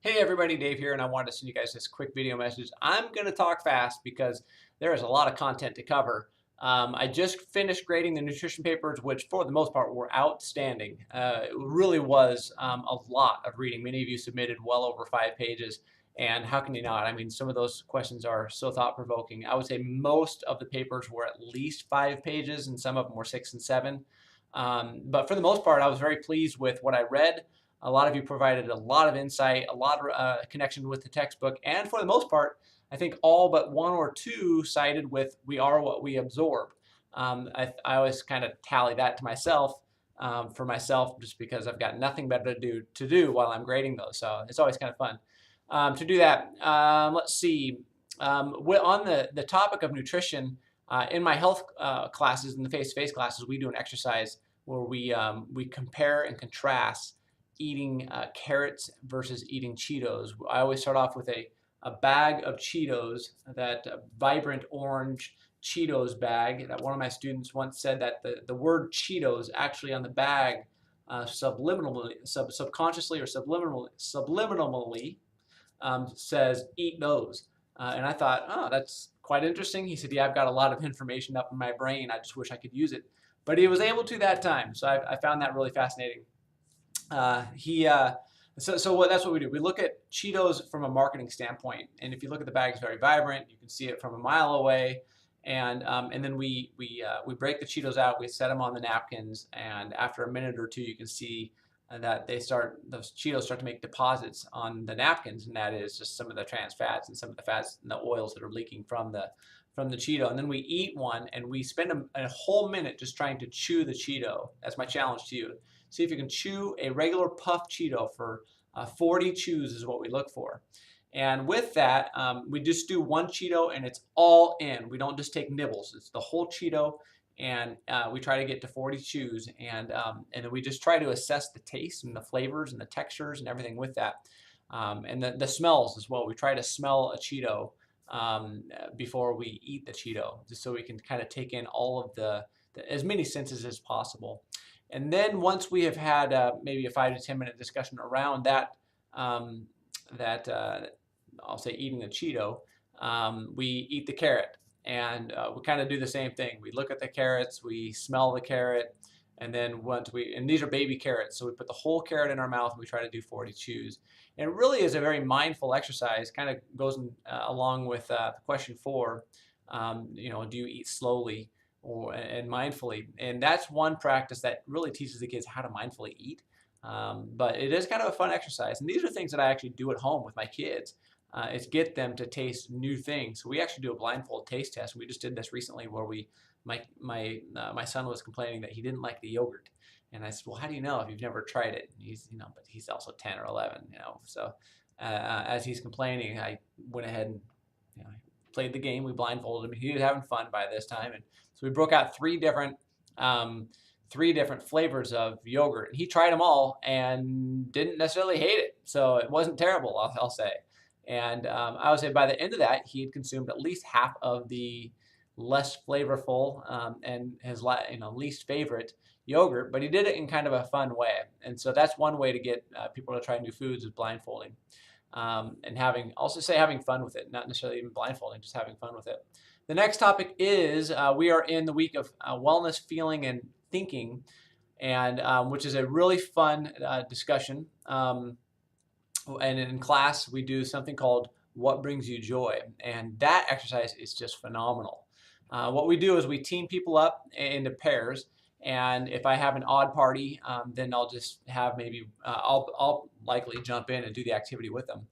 Hey everybody, Dave here, and I wanted to send you guys this quick video message. I'm going to talk fast because there is a lot of content to cover. I just finished grading the nutrition papers, which for the most part were outstanding. It really was a lot of reading. Many of you submitted well over 5 pages, and how can you not? I mean, some of those questions are so thought-provoking. I would say most of the papers were at least 5 pages, and some of them were 6 and 7. But for the most part, I was very pleased with what I read. A lot of you provided a lot of insight, a lot of connection with the textbook, and for the most part, I think all but one or two sided with "we are what we absorb." I always kind of tally that to myself for myself, just because I've got nothing better to do while I'm grading those. So it's always kind of fun to do that. Let's see. On the topic of nutrition, in my health classes, in the face-to-face classes, we do an exercise where we compare and contrast eating carrots versus eating Cheetos. I always start off with a bag of Cheetos, that vibrant orange Cheetos bag. That one of my students once said that the word Cheetos actually on the bag subliminally, subconsciously or subliminally says eat those. And I thought, oh, that's quite interesting. He said, yeah, I've got a lot of information up in my brain. I just wish I could use it. But he was able to that time. So I found that really fascinating. He so that's what we do. We look at Cheetos from a marketing standpoint, and if you look at the bag, it's very vibrant. You can see it from a mile away, and then we break the Cheetos out. We set them on the napkins, and after a minute or two, you can see that those Cheetos start to make deposits on the napkins, and that is just some of the trans fats and some of the fats and the oils that are leaking from the Cheeto. And then we eat one, and we spend a whole minute just trying to chew the Cheeto. That's my challenge to you. See if you can chew a regular puff Cheeto for 40 chews is what we look for. And with that, we just do one Cheeto and it's all in. We don't just take nibbles. It's the whole Cheeto, and we try to get to 40 chews. And then we just try to assess the taste and the flavors and the textures and everything with that. And the smells as well. We try to smell a Cheeto before we eat the Cheeto, just so we can kind of take in all of as many senses as possible. And then once we have had maybe a 5 to 10 minute discussion around that, I'll say eating the Cheeto, we eat the carrot. And we kind of do the same thing. We look at the carrots, we smell the carrot, and then and these are baby carrots, so we put the whole carrot in our mouth and we try to do 40 chews. And it really is a very mindful exercise, kind of goes along with question 4, do you eat slowly and mindfully? And that's one practice that really teaches the kids how to mindfully eat. But it is kind of a fun exercise. And these are things that I actually do at home with my kids. Is get them to taste new things. So we actually do a blindfold taste test. We just did this recently where my son was complaining that he didn't like the yogurt. And I said, well, how do you know if you've never tried it? And but he's also 10 or 11, So as he's complaining, I went ahead and played the game. We blindfolded him. He was having fun by this time, and so we broke out three different flavors of yogurt. And he tried them all and didn't necessarily hate it, so it wasn't terrible, I'll say. And I would say by the end of that, he had consumed at least half of the less flavorful and his least favorite yogurt, but he did it in kind of a fun way. And so that's one way to get people to try new foods, is blindfolding. And having fun with it, not necessarily even blindfolding, just having fun with it. The next topic is we are in the week of wellness, feeling, and thinking, and which is a really fun discussion. And in class, we do something called What Brings You Joy, and that exercise is just phenomenal. What we do is we team people up into pairs, and if I have an odd party, then I'll just have I'll likely jump in and do the activity with them.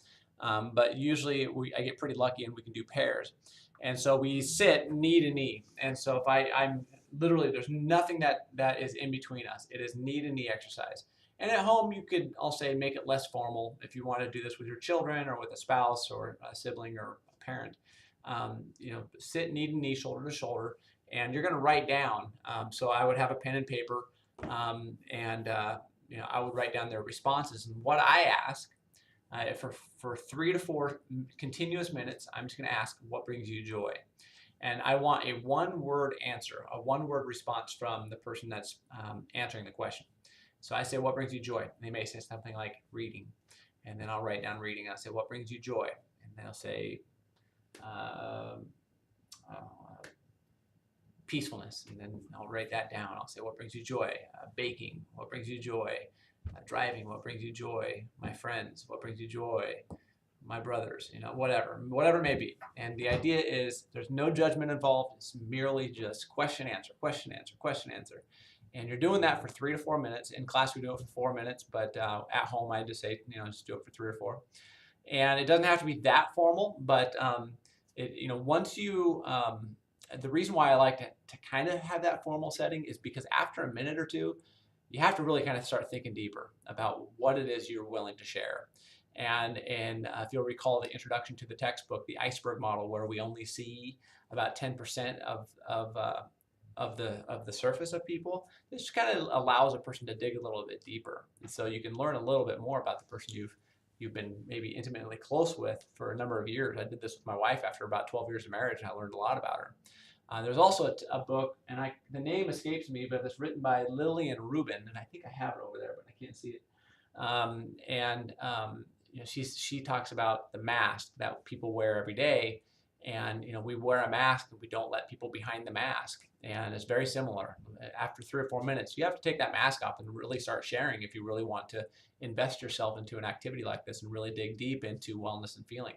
But usually I get pretty lucky and we can do pairs. And so we sit knee to knee. And so if I'm literally, there's nothing that is in between us. It is knee to knee exercise. And at home, you could, I'll say, make it less formal if you want to do this with your children or with a spouse or a sibling or a parent. Sit knee to knee, shoulder to shoulder, and you're going to write down. So I would have a pen and paper, and I would write down their responses. And what I ask for 3 to 4 continuous minutes, I'm just going to ask, what brings you joy? And I want a one-word answer, a one-word response from the person that's answering the question. So I say, what brings you joy? And they may say something like reading. and then I'll write down reading. I'll say, what brings you joy? And then I'll say, uh, peacefulness, and then I'll write that down. I'll say, what brings you joy? Baking, what brings you joy? Driving, what brings you joy? My friends, what brings you joy? My brothers, whatever it may be. And the idea is there's no judgment involved. It's merely just question, answer, question, answer, question, answer. And you're doing that for 3 to 4 minutes. In class, we do it for 4 minutes, but at home, I just say, just do it for 3 or 4. And it doesn't have to be that formal, but once you, the reason why I like to kind of have that formal setting is because after a minute or two, you have to really kind of start thinking deeper about what it is you're willing to share. And if you'll recall the introduction to the textbook, the iceberg model, where we only see about 10% of the surface of people, this kind of allows a person to dig a little bit deeper. And so you can learn a little bit more about the person you've been maybe intimately close with for a number of years. I did this with my wife after about 12 years of marriage, and I learned a lot about her. There's also a book, and the name escapes me, but it's written by Lillian Rubin, and I think I have it over there, but I can't see it. She talks about the mask that people wear every day, and we wear a mask and we don't let people behind the mask, and it's very similar. After 3 or 4 minutes, you have to take that mask off and really start sharing if you really want to invest yourself into an activity like this and really dig deep into wellness and feeling.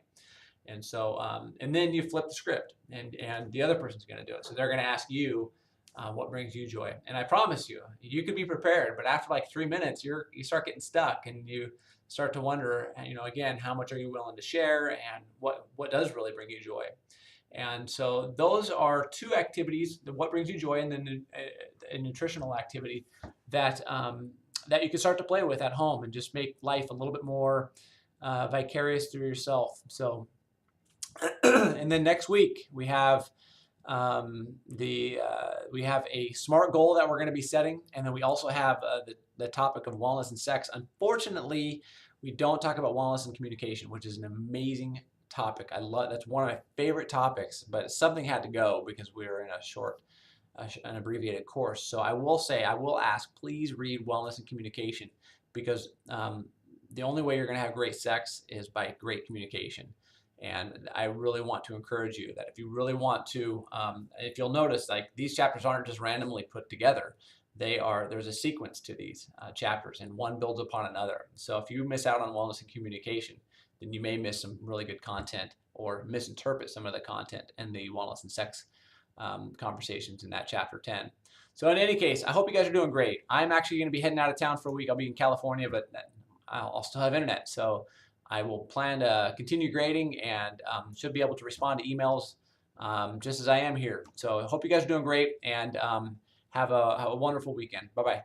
And so, and then you flip the script, and the other person's going to do it. So they're going to ask you, what brings you joy? And I promise you, you could be prepared, but after like 3 minutes, you start getting stuck, and you start to wonder, again, how much are you willing to share, and what does really bring you joy? And so those are 2 activities: what brings you joy, and then a nutritional activity that you can start to play with at home and just make life a little bit more vicarious through yourself. So. And then next week we have we have a SMART goal that we're going to be setting, and then we also have the topic of wellness and sex. Unfortunately, we don't talk about wellness and communication, which is an amazing topic. That's one of my favorite topics, but something had to go because we were in an abbreviated course. So I will ask, please read wellness and communication, because the only way you're going to have great sex is by great communication. And I really want to encourage you that if you really want to, if you'll notice, like, these chapters aren't just randomly put together. There's a sequence to these chapters, and one builds upon another. So if you miss out on wellness and communication, then you may miss some really good content or misinterpret some of the content in the wellness and sex conversations in that chapter 10. So in any case, I hope you guys are doing great. I'm actually going to be heading out of town for a week. I'll be in California, but I'll still have internet. So I will plan to continue grading, and should be able to respond to emails just as I am here. So I hope you guys are doing great, and have a wonderful weekend. Bye-bye.